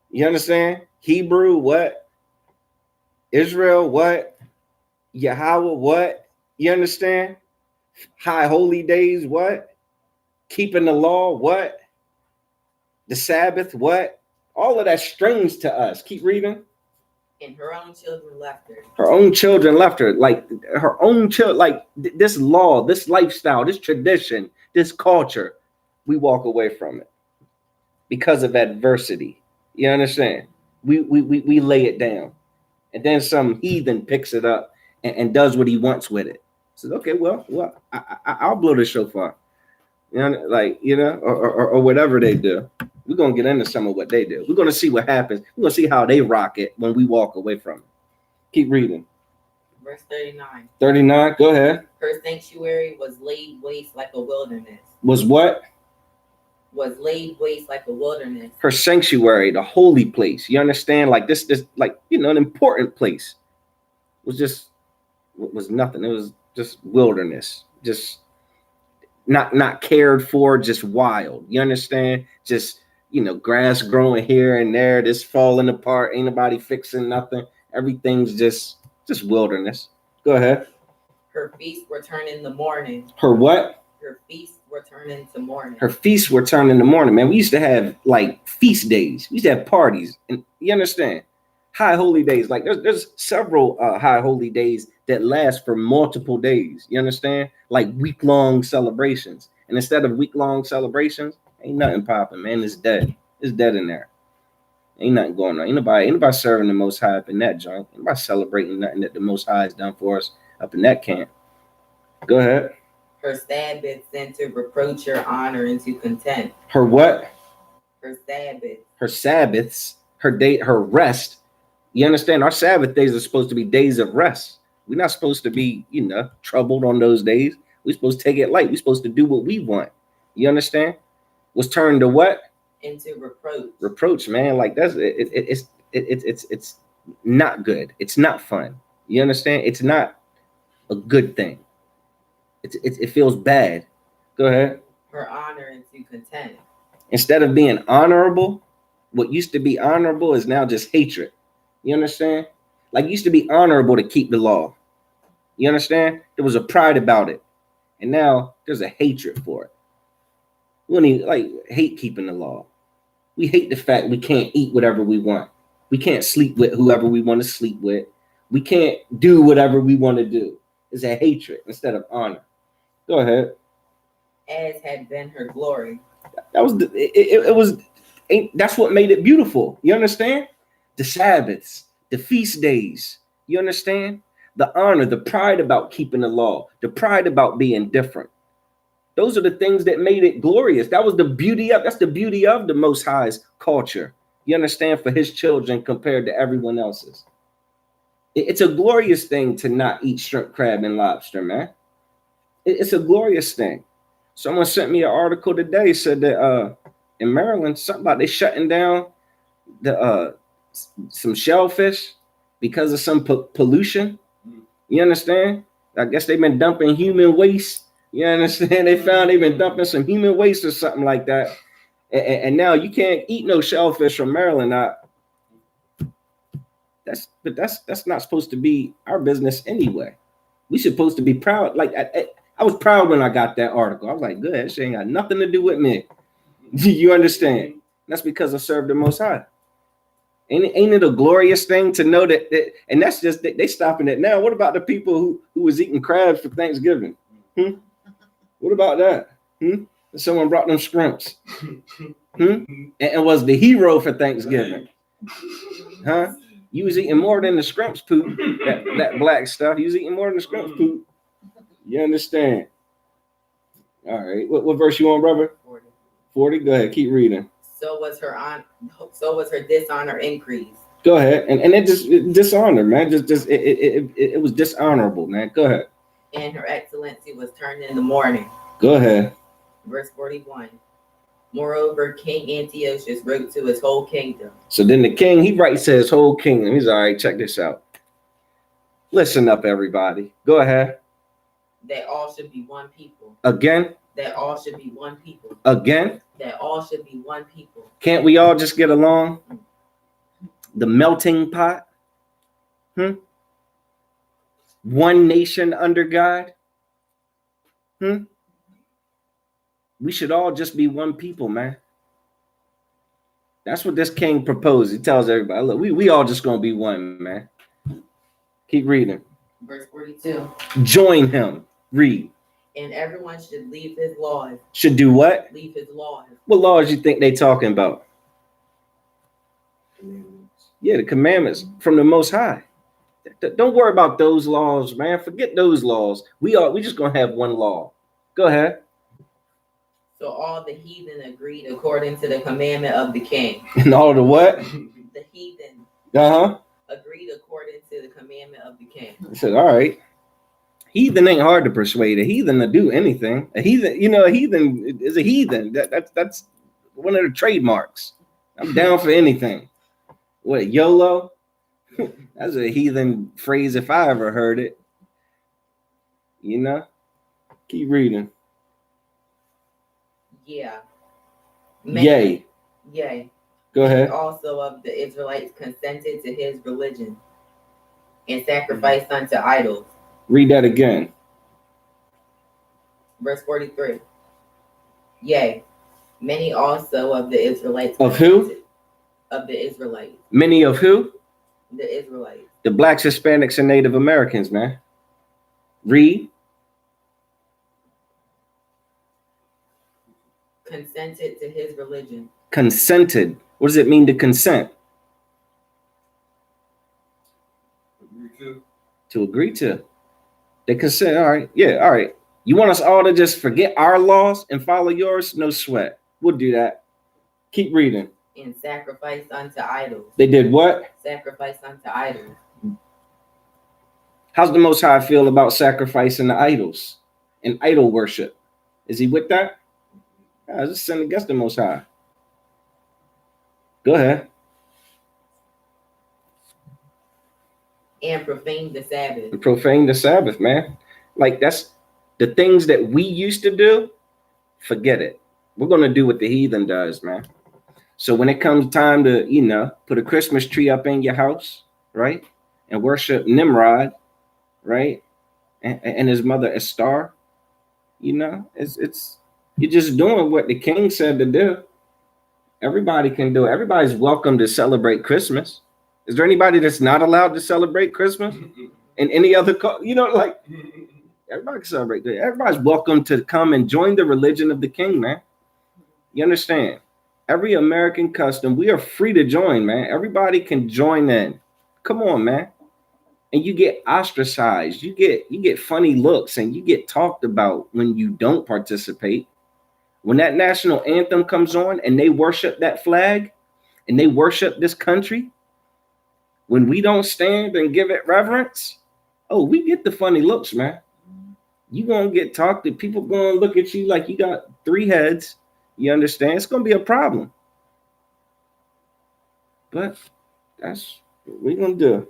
You understand? Hebrew, what? Israel, what? Yahweh, what? You understand? High holy days, what? Keeping the law, what? The Sabbath, what? All of that's strange to us. Keep reading. And her own children left her. Her own children left her. Like her own children, like this law, this lifestyle, this tradition, this culture, we walk away from it because of adversity. You understand? We lay it down. And then some heathen picks it up and does what he wants with it. Says, okay, well, I'll blow the shofar. You know, like, you know, or whatever they do. We're going to get into some of what they do. We're going to see what happens. We're going to see how they rock it when we walk away from it. Keep reading. Verse 39. 39, go ahead. Her sanctuary was laid waste like a wilderness. Was what? Was laid waste like a wilderness. Her sanctuary, the holy place. You understand? Like this like, you know, an important place was just was nothing. It was just wilderness, just not cared for, just wild. You understand? Just, grass growing here and there, this falling apart, ain't nobody fixing nothing. Everything's just wilderness. Go ahead. Her feasts were turned in the morning. Her what? Her feasts were turned into morning. Her feasts were turned in the morning, man. We used to have like feast days. We used to have parties, and you understand? High holy days. Like there's several high holy days that last for multiple days. You understand? Like week-long celebrations. And instead of week-long celebrations, ain't nothing popping, man. It's dead. It's dead in there. Ain't nothing going on. Ain't nobody serving the Most High up in that joint. Ain't nobody celebrating nothing that the Most High has done for us up in that camp. Go ahead. Her Sabbaths and to reproach your honor and to content. Her what? Her Sabbaths. Her Sabbaths. Her rest. You understand? Our Sabbath days are supposed to be days of rest. We're not supposed to be, troubled on those days. We're supposed to take it light. We're supposed to do what we want. You understand? Was turned to what? Into reproach. Reproach, man. Like that's it's not good. It's not fun. You understand? It's not a good thing. It feels bad. Go ahead. Her honor into content. Instead of being honorable, what used to be honorable is now just hatred. You understand? Like it used to be honorable to keep the law. You understand? There was a pride about it. And now there's a hatred for it. We don't even hate keeping the law. We hate the fact we can't eat whatever we want. We can't sleep with whoever we want to sleep with. We can't do whatever we want to do. It's a hatred instead of honor. Go ahead. As had been her glory. That was that's what made it beautiful. You understand? The Sabbaths, the feast days. You understand? The honor, the pride about keeping the law, the pride about being different. Those are the things that made it glorious. That's the beauty of the Most High's culture. You understand? For his children compared to everyone else's. It's a glorious thing to not eat shrimp, crab, and lobster, man. It's a glorious thing. Someone sent me an article today, said that in Maryland, something about they shutting down the some shellfish because of some pollution. You understand? I guess they've been dumping human waste. You understand? They've been dumping some human waste or something like that. And now you can't eat no shellfish from Maryland. That's not supposed to be our business anyway. We supposed to be proud. Like I was proud when I got that article. I was like, good, that shit ain't got nothing to do with me. You understand? That's because I served the Most High. Ain't it a glorious thing to know that and that's just they stopping it now. What about the people who was eating crabs for Thanksgiving? What about that? Someone brought them shrimps. And was the hero for Thanksgiving. Huh? You was eating more than the shrimps poop, that black stuff. You was eating more than the shrimps poop. You understand? All right. What verse you on, brother? 40. Go ahead. Keep reading. So was her dishonor increased. Go ahead. And it just dishonor, man. It was dishonorable, man. Go ahead. And her excellency was turned in the morning. Go ahead. Verse 41. Moreover, King Antiochus wrote to his whole kingdom. So then the king, he writes to his whole kingdom. He's all right, check this out. Listen up, everybody. Go ahead. That all should be one people. Again? That all should be one people. Again? That all should be one people. Can't we all just get along? The melting pot? One nation under God? We should all just be one people, man. That's what this king proposed. He tells everybody, look, we all just gonna be one, man. Keep reading. Verse 42. Join him. Read. And everyone should leave his laws. Should do what? Leave his laws. What laws you think they talking about? Yeah, the commandments from the Most High. Don't worry about those laws, man. Forget those laws. We just gonna have one law. Go ahead. So all the heathen agreed according to the commandment of the king. And all the what? The heathen. Agreed according to the commandment of the king. I said, all right. Heathen ain't hard to persuade. A heathen to do anything. A heathen is a heathen. That's one of the trademarks. I'm down for anything. What, YOLO? That's a heathen phrase if I ever heard it. You know? Keep reading. Yeah. Yay. Yay. Go Many ahead. also of the Israelites consented to his religion and sacrificed unto idols. Read that again. Verse 43. Yea, many also of the Israelites. Of who? Of the Israelites. Many of who? The Israelites. The blacks, Hispanics, and Native Americans, man. Read. Consented to his religion. Consented. What does it mean to consent? To agree to. They consent. All right. Yeah. All right. You want us all to just forget our laws and follow yours? No sweat. We'll do that. Keep reading. And sacrificed unto idols. They did what? Sacrificed unto idols. How's the Most High feel about sacrificing the idols and idol worship? Is he with that? I just sin against the Most High. Go ahead. And profaned the Sabbath. And profane the Sabbath, man. Like, that's the things that we used to do. Forget it. We're going to do what the heathen does, man. So when it comes time to, you know, put a Christmas tree up in your house, right? And worship Nimrod, right? And his mother Estar, you know, it's you're just doing what the king said to do. Everybody can do it. Everybody's welcome to celebrate Christmas. Is there anybody that's not allowed to celebrate Christmas? And any other, you know, like, everybody can celebrate. Everybody's welcome to come and join the religion of the king, man. You understand? Every American custom, we are free to join, man. Everybody can join in. Come on, man. And you get ostracized. You get funny looks, and you get talked about when you don't participate. When that national anthem comes on and they worship that flag and they worship this country, when we don't stand and give it reverence, oh, we get the funny looks, man. You gonna get talked to. People gonna look at you like you got 3 heads. You understand? It's gonna be a problem. But that's what we're gonna do.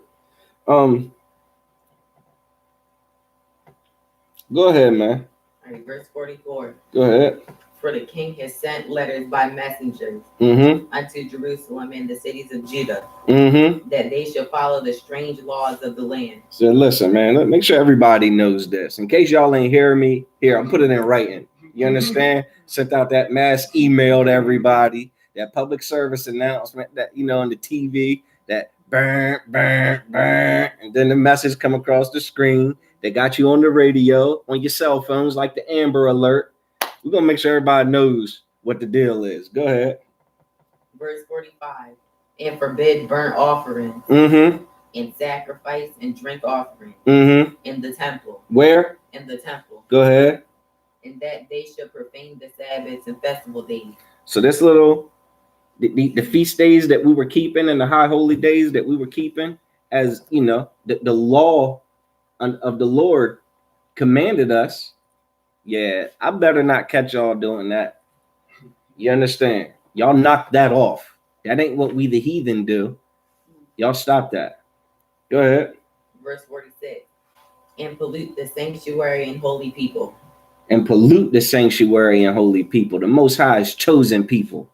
Go ahead, man. All right, verse 44. Go ahead. For the king has sent letters by messengers unto Jerusalem and the cities of Judah, that they shall follow the strange laws of the land. So listen, man, make sure everybody knows this. In case y'all ain't hear me, here, I'll put it in writing. You understand? Sent out that mass email to everybody, that public service announcement that, you know, on the TV, that burn, burn, burn, and then the message come across the screen. They got you on the radio, on your cell phones, like the Amber Alert. We're going to make sure everybody knows what the deal is. Go ahead. Verse 45. And forbid burnt offerings and sacrifice and drink offerings in the temple. Where? In the temple. Go ahead. And that they should profane the Sabbaths and festival days. So this little, the feast days that we were keeping and the high holy days that we were keeping, as, you know, the law of the Lord commanded us. Yeah, I better not catch y'all doing that. You understand? Y'all knock that off. That ain't what we the heathen do. Y'all stop that. Go ahead. Verse 46. And pollute the sanctuary and holy people. And pollute the sanctuary and holy people. The Most High's chosen people.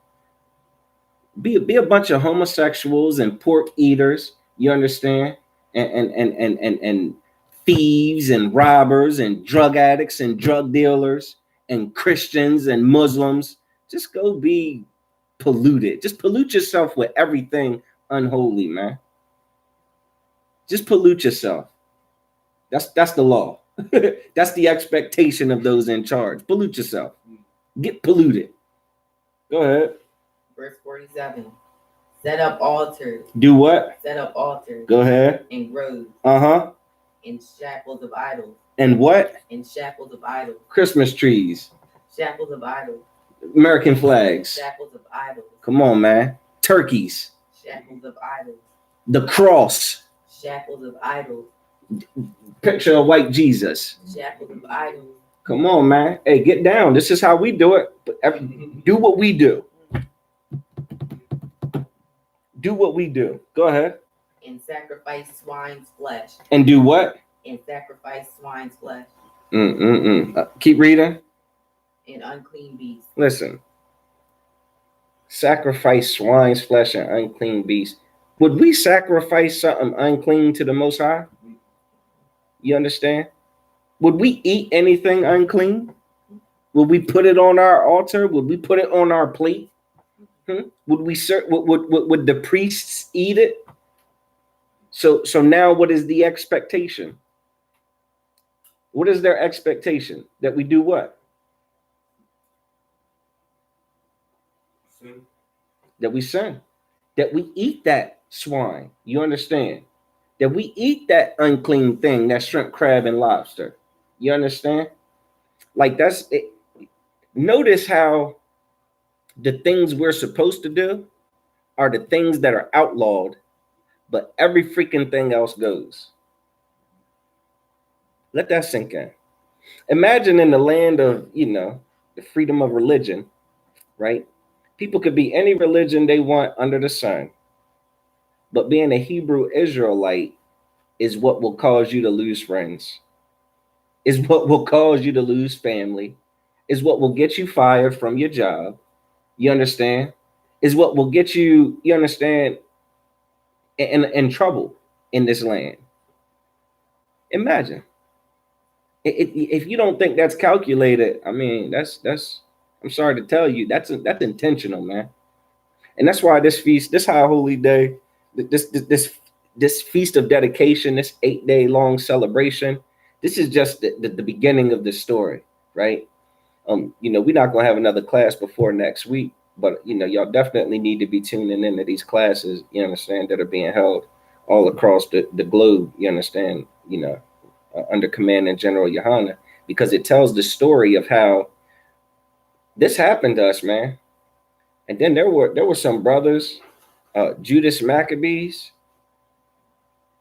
Be a bunch of homosexuals and pork eaters. You understand? And thieves and robbers and drug addicts and drug dealers and Christians and Muslims. Just go be polluted. Just pollute yourself with everything unholy, man. Just pollute yourself. That's the law. That's the expectation of those in charge. Pollute yourself. Get polluted. Go ahead. Verse 47. Set up altars. Do what? Set up altars. Go ahead. And groves. And shackles of idols. And what? And shackles of idols. Christmas trees. Shackles of idols. American flags. Shackles of idols. Come on, man. Turkeys. Shackles of idols. The cross. Shackles of idols. Picture of white Jesus. Shackles of idols. Come on, man. Hey, get down. This is how we do it. Do what we do. Do what we do. Go ahead. And sacrifice swine's flesh. And do what? And sacrifice swine's flesh. Keep reading. And unclean beasts. Listen. Sacrifice swine's flesh and unclean beasts. Would we sacrifice something unclean to the Most High? You understand? Would we eat anything unclean? Would we put it on our altar? Would we put it on our plate? Would we would the priests eat it? So now what is the expectation? What is their expectation? That we do what? Sin. That we sin. That we eat that swine. You understand? That we eat that unclean thing, that shrimp, crab, and lobster. You understand? Like that's it. Notice how the things we're supposed to do are the things that are outlawed, but every freaking thing else goes. Let that sink in. Imagine in the land of, the freedom of religion, right? People could be any religion they want under the sun, but being a Hebrew Israelite is what will cause you to lose friends, is what will cause you to lose family, is what will get you fired from your job. You understand? Is what will get you, you understand, in trouble in this land. Imagine. If you don't think that's calculated, I mean, that's I'm sorry to tell you, that's intentional, man. And that's why this feast, this high holy day, this feast of dedication, this 8-day long celebration, this is just the beginning of the story, right? We're not gonna have another class before next week, but y'all definitely need to be tuning into these classes, you understand, that are being held all across the globe, you understand, under command in General Yohana, because it tells the story of how this happened to us, man. And then there were some brothers, Judas Maccabees,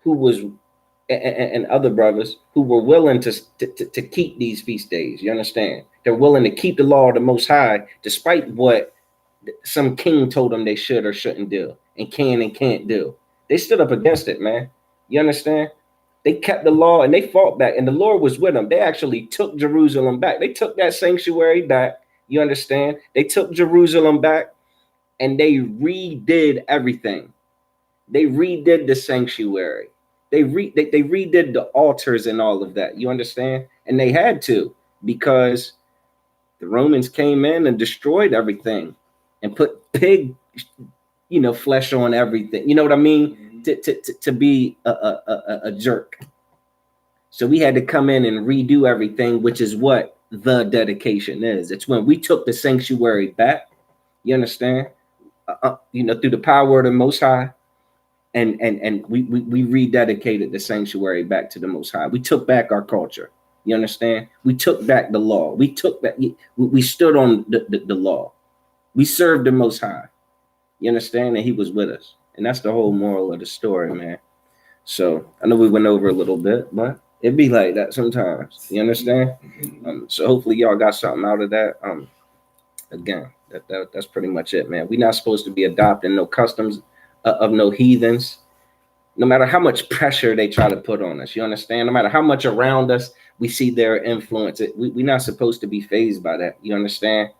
who was, and other brothers who were willing to keep these feast days. You understand? They're willing to keep the law of the Most High, despite what some king told them they should or shouldn't do, and can and can't do. They stood up against it, man. You understand? They kept the law and they fought back, and the Lord was with them. They actually took Jerusalem back. They took that sanctuary back. You understand? They took Jerusalem back, and they redid everything. They redid the sanctuary. They redid the altars and all of that. You understand? And they had to, because the Romans came in and destroyed everything and put pig, flesh on everything. You know what I mean? To be a jerk. So we had to come in and redo everything, which is what the dedication is. It's when we took the sanctuary back. You understand? Through the power of the Most High. And we rededicated the sanctuary back to the Most High. We took back our culture. You understand? We took back the law. We took back. We stood on the law. We served the Most High. You understand? And He was with us. And that's the whole moral of the story, man. So I know we went over a little bit, but it be like that sometimes. You understand? So hopefully y'all got something out of that. Again, that's pretty much it, man. We're not supposed to be adopting no customs of no heathens, no matter how much pressure they try to put on us. You understand? No matter how much around us we see their influence, we're not supposed to be fazed by that. You understand?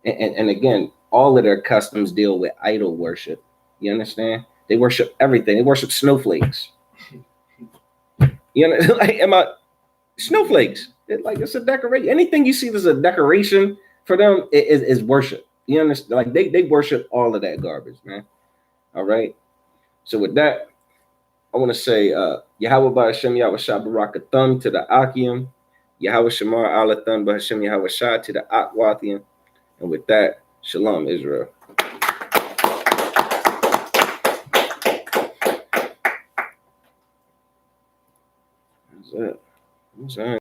And again, all of their customs deal with idol worship. You understand? They worship everything. They worship snowflakes. You know, like snowflakes? It's a decoration. Anything you see that's a decoration for them is worship. You understand? Like they worship all of that garbage, man. All right. So with that, I want to say Yahweh Ba'Hashem Yahweh Shah Barakathum to the Akim, Yahweh Shamar Alathun Ba'Hashem Yahweh Shah to the Akwathian. And with that, Shalom Israel. That's it.